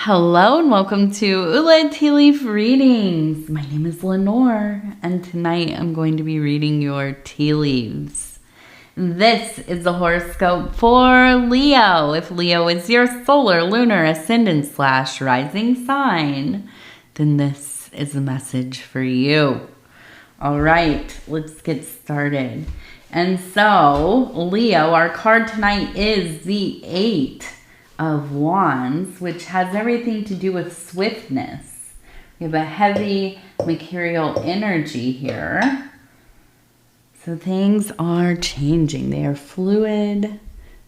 Hello and welcome to Ula Tea Leaf Readings. My name is Lenore and tonight I'm going to be reading your tea leaves. This is the horoscope for Leo. If Leo is your solar, lunar, ascendant / rising sign, then this is the message for you. All right, let's get started. And so, Leo, our card tonight is the 8 of Wands, which has everything to do with swiftness. We have a heavy mercurial energy here. So things are changing. They are fluid.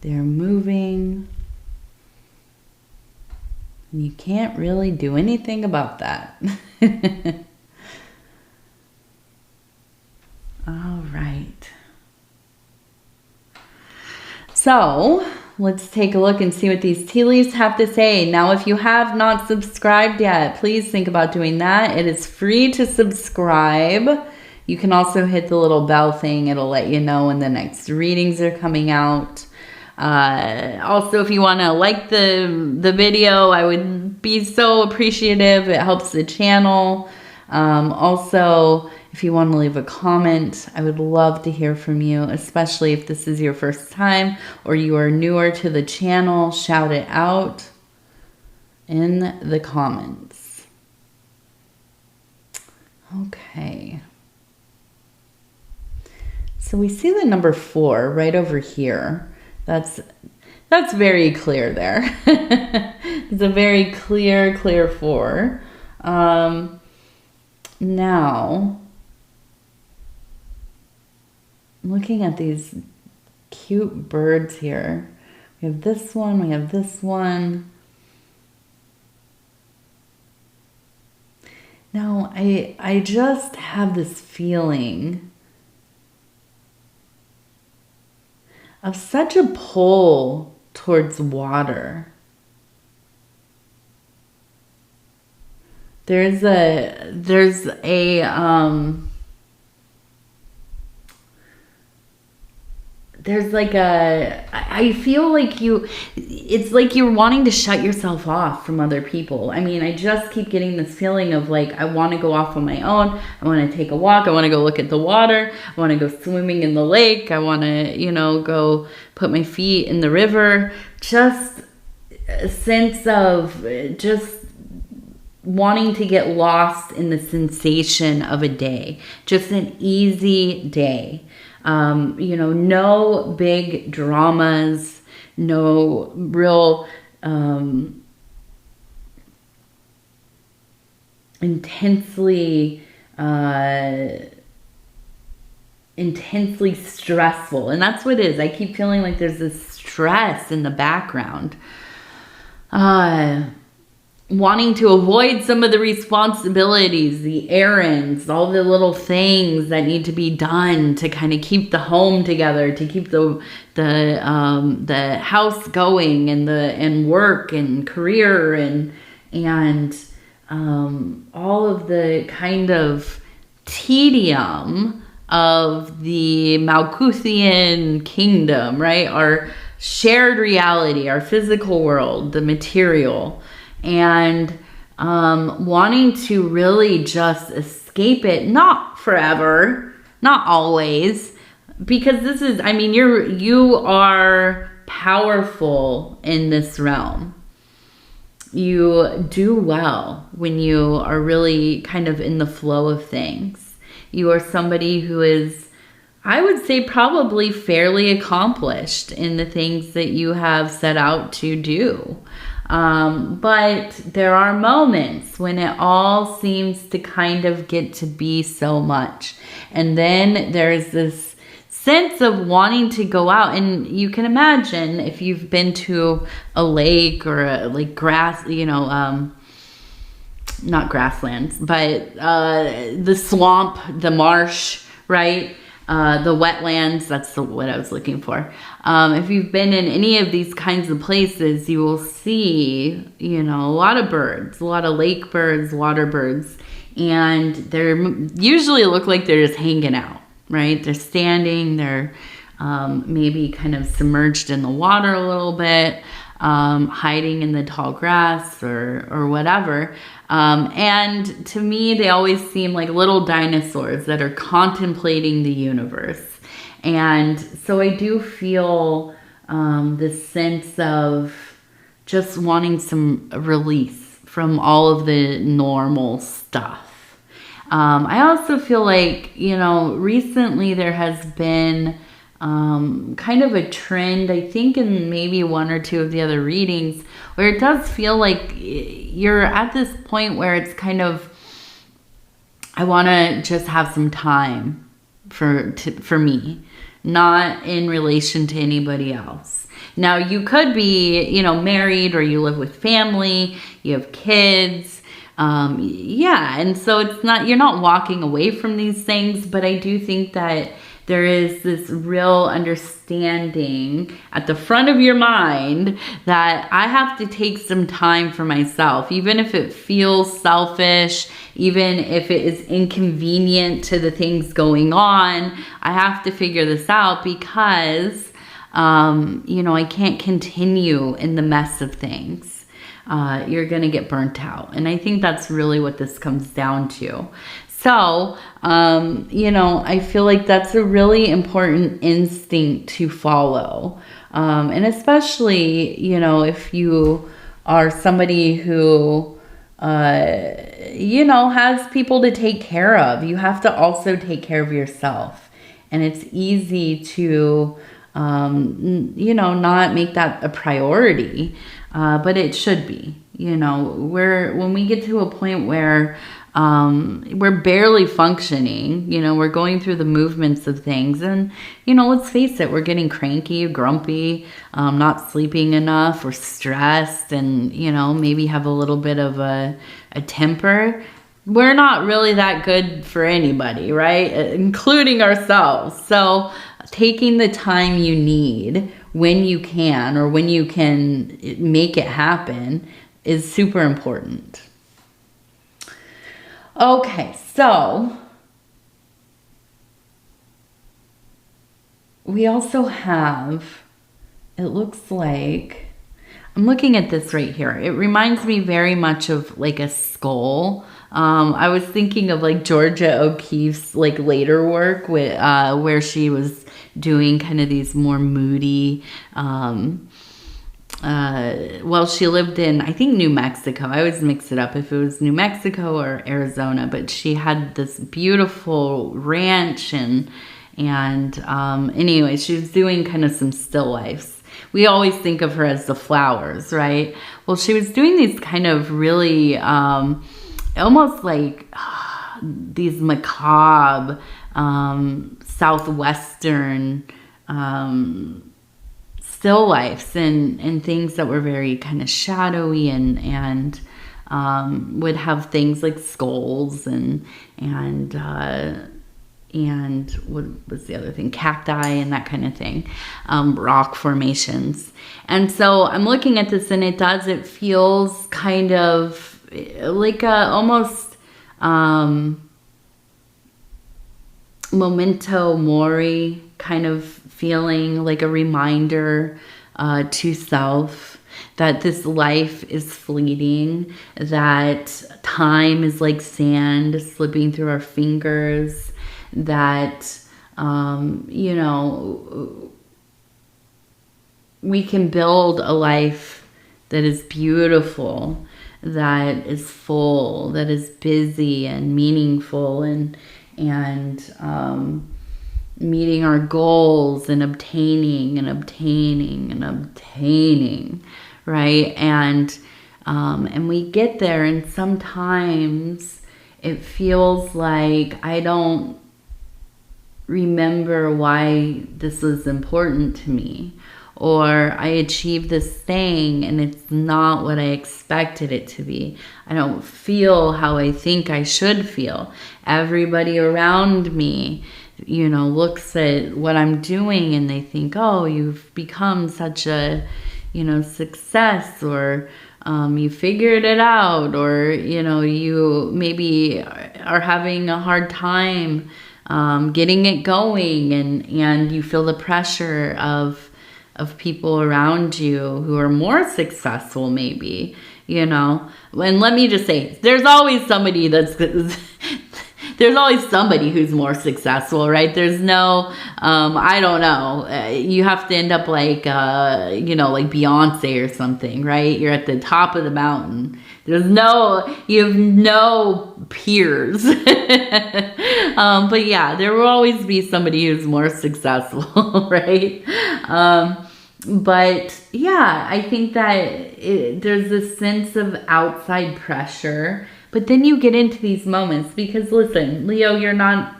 They are moving. And you can't really do anything about that. All right. So let's take a look and see what these tea leaves have to say. Now, if you have not subscribed yet, please think about doing that. It is free to subscribe. You can also hit the little bell thing. It'll let you know when the next readings are coming out. Also, if you want to like the video, I would be so appreciative. It helps the channel. Also, if you want to leave a comment, I would love to hear from you, especially if this is your first time or you are newer to the channel. Shout it out in the comments. Okay. So we see the number 4 right over here. That's very clear there. It's a very clear 4. Now, looking at these cute birds here. We have this one, we have this one. Now, I just have this feeling of such a pull towards water. There's like I feel like it's like you're wanting to shut yourself off from other people. I mean, I just keep getting this feeling of like, I want to go off on my own. I want to take a walk. I want to go look at the water. I want to go swimming in the lake. I want to, go put my feet in the river. Just a sense of just wanting to get lost in the sensation of a day. Just an easy day. No big dramas, no real intensely stressful. And that's what it is. I keep feeling like there's this stress in the background. Wanting to avoid some of the responsibilities, the errands, all the little things that need to be done to kind of keep the home together, to keep the house going, and work and career and all of the kind of tedium of the Malkuthian kingdom, right? Our shared reality, our physical world, the material. And wanting to really just escape it, not forever, not always, because this is, I mean, you are powerful in this realm. You do well when you are really kind of in the flow of things. You are somebody who is, I would say, probably fairly accomplished in the things that you have set out to do. But there are moments when it all seems to kind of get to be so much. And then there's this sense of wanting to go out. And you can imagine if you've been to a lake or like grass, not grasslands, but the swamp, the marsh, right? The wetlands, that's what I was looking for. If you've been in any of these kinds of places, you will see, a lot of birds, a lot of lake birds, water birds, and they're usually look like they're just hanging out, right? They're standing, they're maybe kind of submerged in the water a little bit. hiding in the tall grass or whatever. And to me, they always seem like little dinosaurs that are contemplating the universe. And so I do feel this sense of just wanting some release from all of the normal stuff. I also feel like, recently there has been kind of a trend, I think in maybe one or two of the other readings, where it does feel like you're at this point where it's kind of, I want to just have some time for me, not in relation to anybody else. Now, you could be, married, or you live with family, you have kids. And so you're not walking away from these things, but I do think that there is this real understanding at the front of your mind that I have to take some time for myself, even if it feels selfish, even if it is inconvenient to the things going on. I have to figure this out because I can't continue in the mess of things. You're going to get burnt out. And I think that's really what this comes down to. So, I feel like that's a really important instinct to follow. And especially, if you are somebody who, has people to take care of, you have to also take care of yourself. And it's easy to, not make that a priority, but it should be. When we get to a point where we're barely functioning, we're going through the movements of things, and let's face it, we're getting cranky, grumpy, not sleeping enough, or stressed, and maybe have a little bit of a temper. We're not really that good for anybody, right? Including ourselves. So taking the time you need when you can, or when you can make it happen, is super important. Okay, so we also have, it looks like, I'm looking at this right here. It reminds me very much of like a skull. I was thinking of like Georgia O'Keeffe's like later work with, where she was doing kind of these more moody, she lived in, I think, New Mexico. I always mix it up if it was New Mexico or Arizona, but she had this beautiful ranch and anyway, she was doing kind of some still lifes. We always think of her as the flowers, right? Well, she was doing these kind of really, almost like these macabre, southwestern, still lifes and things that were very kind of shadowy and would have things like skulls and what was the other thing? Cacti and that kind of thing, rock formations. And so I'm looking at this and it feels kind of like almost memento mori kind of feeling, like a reminder to self that this life is fleeting, that time is like sand slipping through our fingers, that, we can build a life that is beautiful, that is full, that is busy and meaningful and meeting our goals and obtaining, right? And we get there, and sometimes it feels like I don't remember why this was important to me, or I achieved this thing and it's not what I expected it to be. I don't feel how I think I should feel. Everybody around me, looks at what I'm doing and they think, oh, you've become such a, success, or you figured it out, or, you maybe are having a hard time getting it going, and you feel the pressure of of people around you who are more successful, maybe, you know. And let me just say, there's always somebody there's always somebody who's more successful, right? There's no, I don't know. You have to end up like, you know, like Beyonce or something, right? You're at the top of the mountain. You have no peers. But yeah, there will always be somebody who's more successful, right? But yeah, I think that there's this sense of outside pressure. But then you get into these moments because, listen, Leo, you're not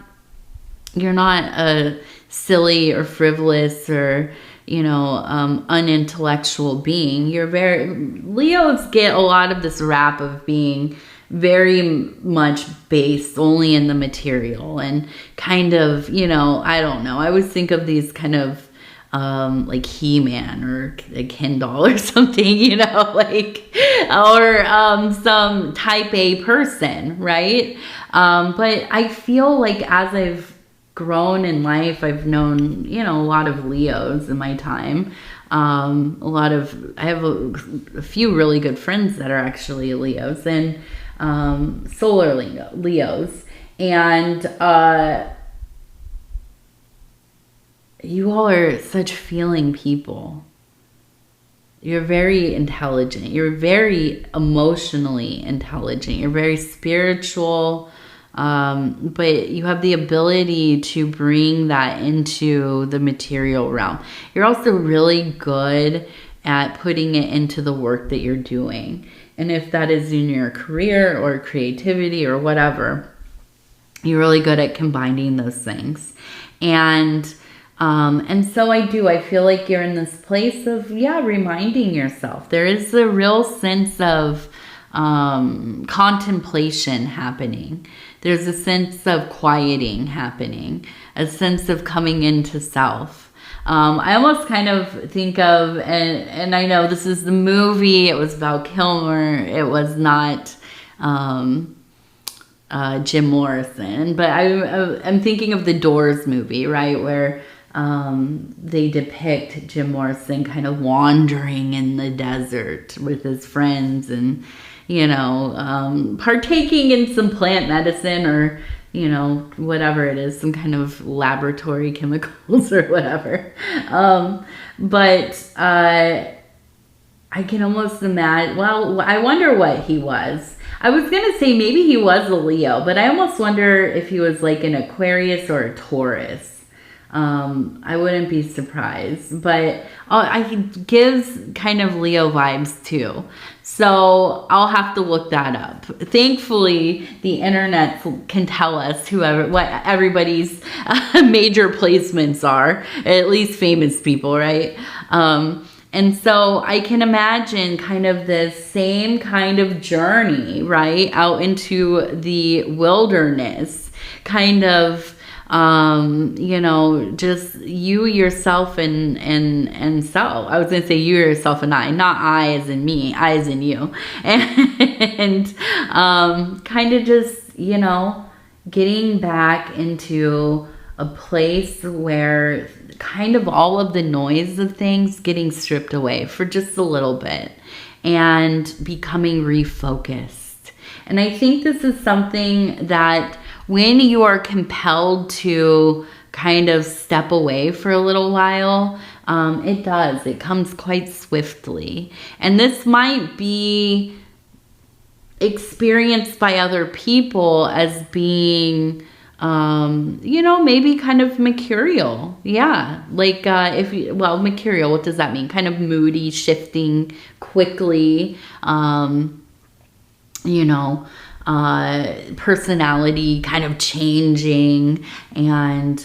a silly or frivolous or, you know, unintellectual being. Leos get a lot of this rap of being very much based only in the material and kind of, you know, I don't know. I always think of these kind of like He-Man or a Ken doll or something, you know, like, or some type A person, right? But I feel like as I've grown in life, I've known, you know, a lot of Leos in my time. I have a few really good friends that are actually Leos and solar Leos. And you all are such feeling people. You're very intelligent. You're very emotionally intelligent. You're very spiritual. But you have the ability to bring that into the material realm. You're also really good at putting it into the work that you're doing. And if that is in your career or creativity or whatever, you're really good at combining those things. And so I feel like you're in this place of, reminding yourself. There is a real sense of contemplation happening. There's a sense of quieting happening, a sense of coming into self. I almost kind of think of, and I know this is the movie, it was Val Kilmer, it was not Jim Morrison, but I'm thinking of the Doors movie, right, where they depict Jim Morrison kind of wandering in the desert with his friends and, you know, partaking in some plant medicine or, you know, whatever it is, some kind of laboratory chemicals or whatever. But I can almost imagine, well, I wonder what he was. I was going to say maybe he was a Leo, but I almost wonder if he was like an Aquarius or a Taurus. I wouldn't be surprised, but he gives kind of Leo vibes too. So I'll have to look that up. Thankfully, the internet can tell us what everybody's major placements are, at least famous people, right? And so I can imagine kind of the same kind of journey, right? Out into the wilderness, kind of, you know, just you, yourself, and self. I was going to say you, yourself, and I, not I as in me, I as in you. And kind of just, you know, getting back into a place where kind of all of the noise of things getting stripped away for just a little bit and becoming refocused. And I think this is something that when you are compelled to kind of step away for a little while, it comes quite swiftly. And this might be experienced by other people as being, you know, maybe kind of mercurial. Yeah. Like, mercurial, what does that mean? Kind of moody, shifting quickly, you know, personality kind of changing and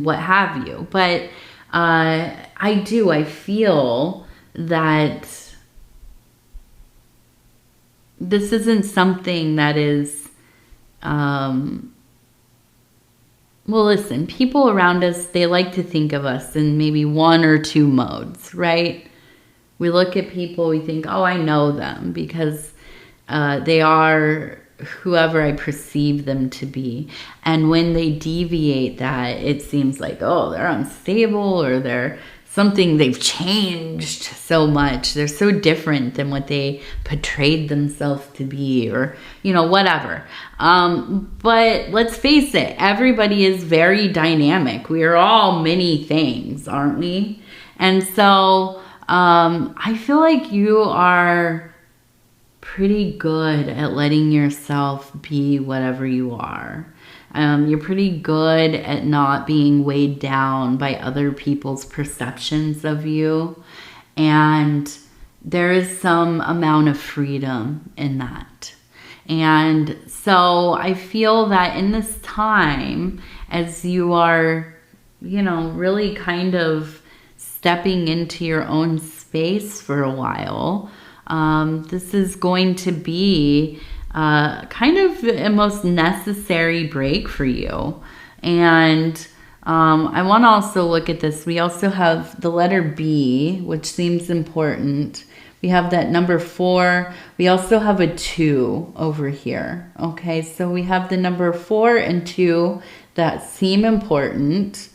what have you. But I feel that this isn't something that is, well, listen, people around us, they like to think of us in maybe one or two modes, right? We look at people, we think, oh, I know them because they are whoever I perceive them to be. And when they deviate that, it seems like, oh, they're unstable, or they've changed so much. They're so different than what they portrayed themselves to be, or, whatever. But let's face it, everybody is very dynamic. We are all many things, aren't we? And so I feel like you are pretty good at letting yourself be whatever you are. You're pretty good at not being weighed down by other people's perceptions of you. And there is some amount of freedom in that. And so I feel that in this time, as you are, really kind of stepping into your own space for a while, this is going to be kind of a most necessary break for you. And I want to also look at this. We also have the letter B, which seems important. We have that number 4. We also have a 2 over here. Okay, so we have the number 4 and 2 that seem important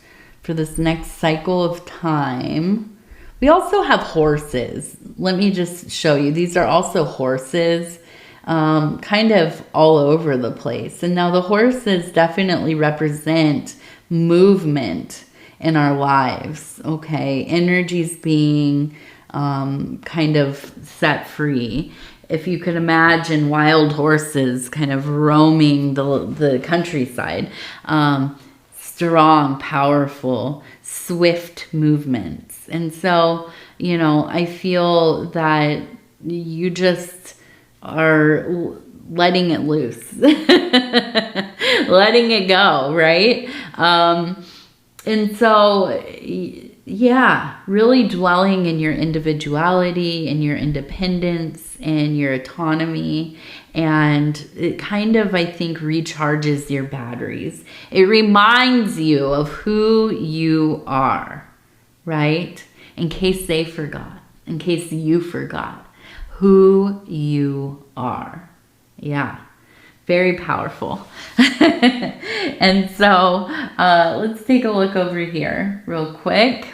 for this next cycle of time. We also have horses. Let me just show you. These are also horses, kind of all over the place. And now the horses definitely represent movement in our lives, okay? Energies being kind of set free. If you could imagine wild horses kind of roaming the countryside, strong, powerful, swift movements. And so, I feel that you just are letting it loose, letting it go, right? And so, yeah, really dwelling in your individuality and your independence and your autonomy. And it kind of, I think, recharges your batteries. It reminds you of who you are, right? In case they forgot, in case you forgot who you are. Yeah, very powerful. And so let's take a look over here real quick.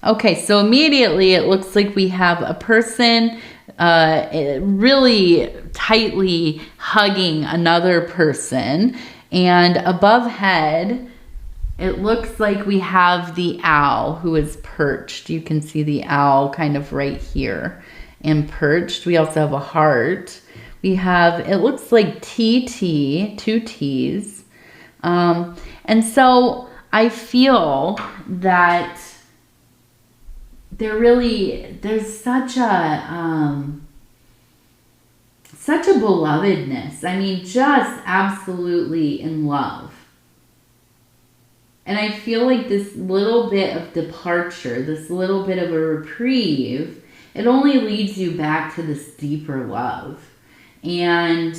Okay, so immediately it looks like we have a person really tightly hugging another person, and above head it looks like we have the owl who is perched. You can see the owl kind of right here and perched. We also have a heart. We have, it looks like TT, 2 T's. And so I feel that there's such a belovedness. I mean, just absolutely in love. And I feel like this little bit of departure, this little bit of a reprieve, it only leads you back to this deeper love. And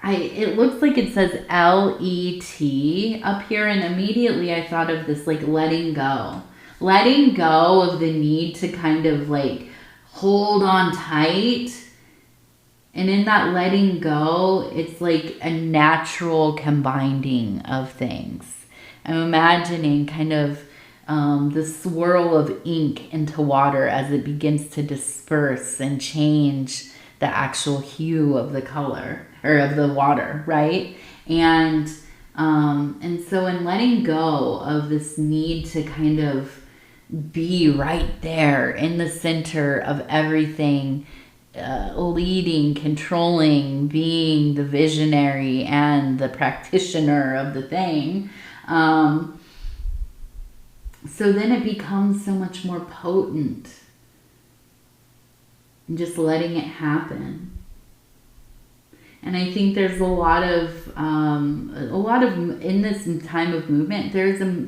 it looks like it says L-E-T up here, and immediately I thought of this like letting go. Letting go of the need to kind of like hold on tight. And in that letting go, it's like a natural combining of things. I'm imagining kind of the swirl of ink into water as it begins to disperse and change the actual hue of the color or of the water, right? And so in letting go of this need to kind of be right there in the center of everything, leading, controlling, being the visionary and the practitioner of the thing. So then it becomes so much more potent. And just letting it happen. And I think there's a lot of in this time of movement, there's a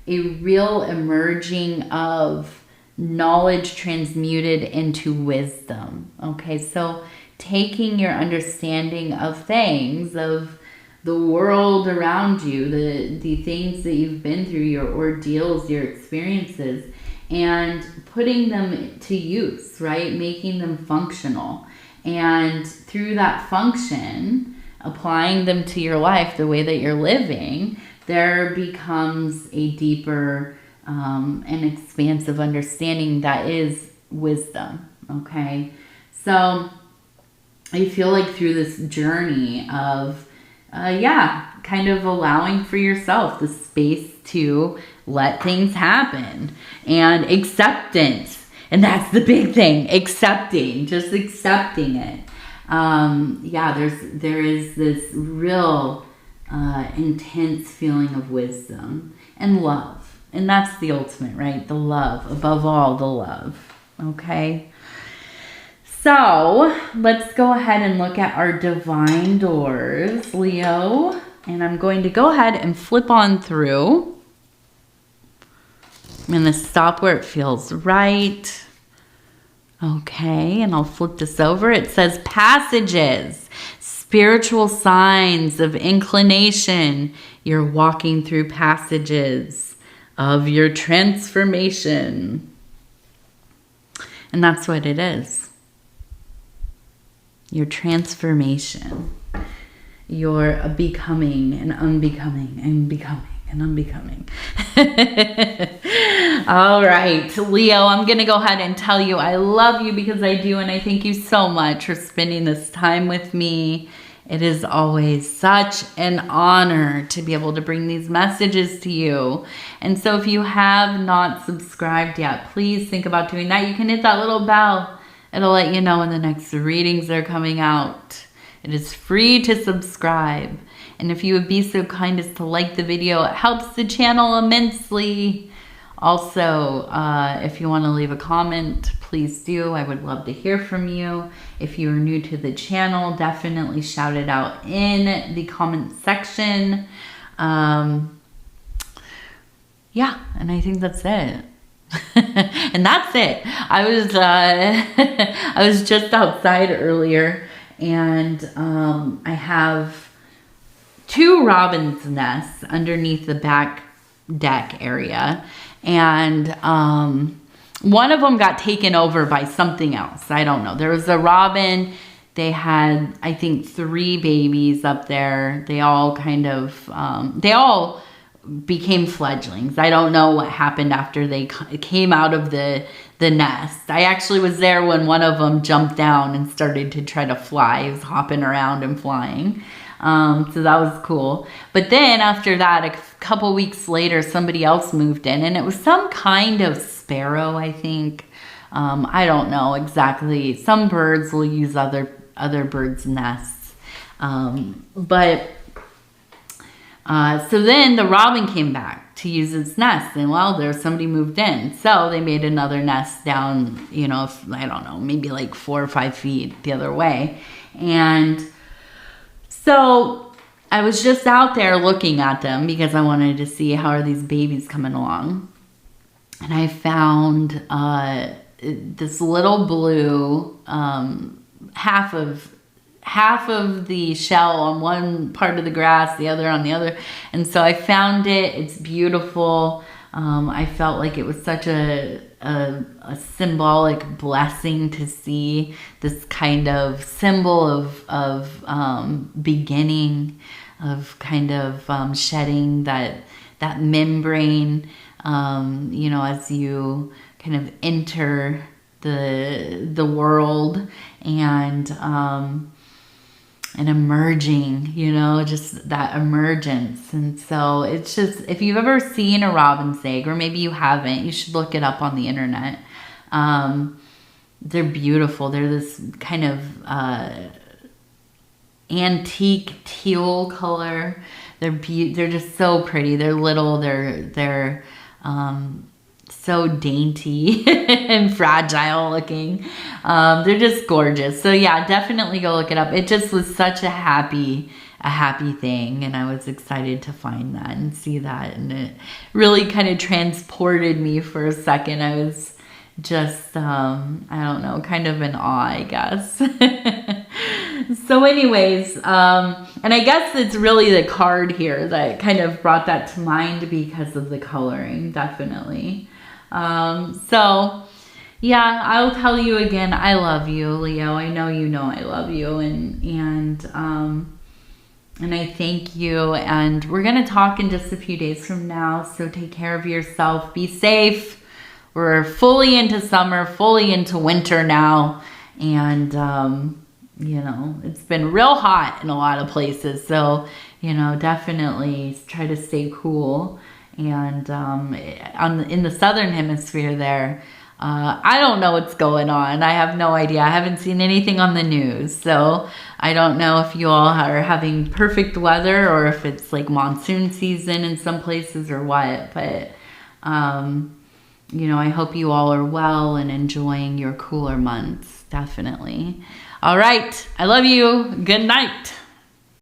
real emerging of knowledge transmuted into wisdom. Okay, so taking your understanding of things, of the world around you, the things that you've been through, your ordeals, your experiences, and putting them to use, right? Making them functional. And through that function, applying them to your life, the way that you're living, there becomes a deeper and expansive understanding that is wisdom, okay? So I feel like through this journey of, kind of allowing for yourself the space to let things happen and acceptance. And that's the big thing, just accepting it. There is this real intense feeling of wisdom and love. And that's the ultimate, right? The love, above all, the love. Okay? So let's go ahead and look at our divine doors, Leo. And I'm going to go ahead and flip on through. I'm going to stop where it feels right. Okay, and I'll flip this over. It says passages, spiritual signs of inclination. You're walking through passages of your transformation. And that's what it is. Your transformation. You're a becoming and unbecoming and becoming and unbecoming. All right, Leo, I'm going to go ahead and tell you I love you because I do, and I thank you so much for spending this time with me. It is always such an honor to be able to bring these messages to you. And so if you have not subscribed yet, please think about doing that. You can hit that little bell. It'll let you know when the next readings are coming out. It is free to subscribe. And if you would be so kind as to like the video, it helps the channel immensely. Also, if you want to leave a comment, please do. I would love to hear from you. If you are new to the channel, definitely shout it out in the comment section. And I think that's it. And that's it. I was just outside earlier, and I have 2 robin's nests underneath the back deck area, and one of them got taken over by something else. I don't know. There was a robin. They had, I think, 3 babies up there. They all they all became fledglings. I don't know what happened after they came out of the nest. I actually was there when one of them jumped down and started to try to fly. He was hopping around and flying. So that was cool. But then after that, a couple weeks later, somebody else moved in, and it was some kind of sparrow, I think. I don't know exactly. Some birds will use other birds' nests. So then the robin came back to use its nest, and there's somebody moved in. So they made another nest down, I don't know, maybe like 4 or 5 feet the other way. And so I was just out there looking at them because I wanted to see how are these babies coming along. And I found this little blue, half of the shell on one part of the grass, the other on the other. And so I found it. It's beautiful. I felt like it was such a symbolic blessing to see this kind of symbol of beginning, of kind of shedding that membrane, as you kind of enter the world and emerging, just that emergence. And so it's just, if you've ever seen a robin's egg, or maybe you haven't, you should look it up on the internet. They're beautiful. They're this kind of antique teal color. They're just so pretty. They're little. They're so dainty and fragile looking. They're just gorgeous. So yeah, definitely go look it up. It just was such a happy thing, and I was excited to find that and see that, and it really kind of transported me for a second. I was just I don't know, kind of in awe, I guess. So anyways, and I guess it's really the card here that kind of brought that to mind because of the coloring, definitely. So yeah, I'll tell you again, I love you, Leo. I know you know I love you, and I thank you. And we're gonna talk in just a few days from now. So take care of yourself. Be safe. We're fully into summer, fully into winter now, and you know, it's been real hot in a lot of places. So you know, definitely try to stay cool. And in the southern hemisphere there, I don't know what's going on. I have no idea. I haven't seen anything on the news. So I don't know if you all are having perfect weather or if it's like monsoon season in some places or what. But, you know, I hope you all are well and enjoying your cooler months. Definitely. All right. I love you. Good night.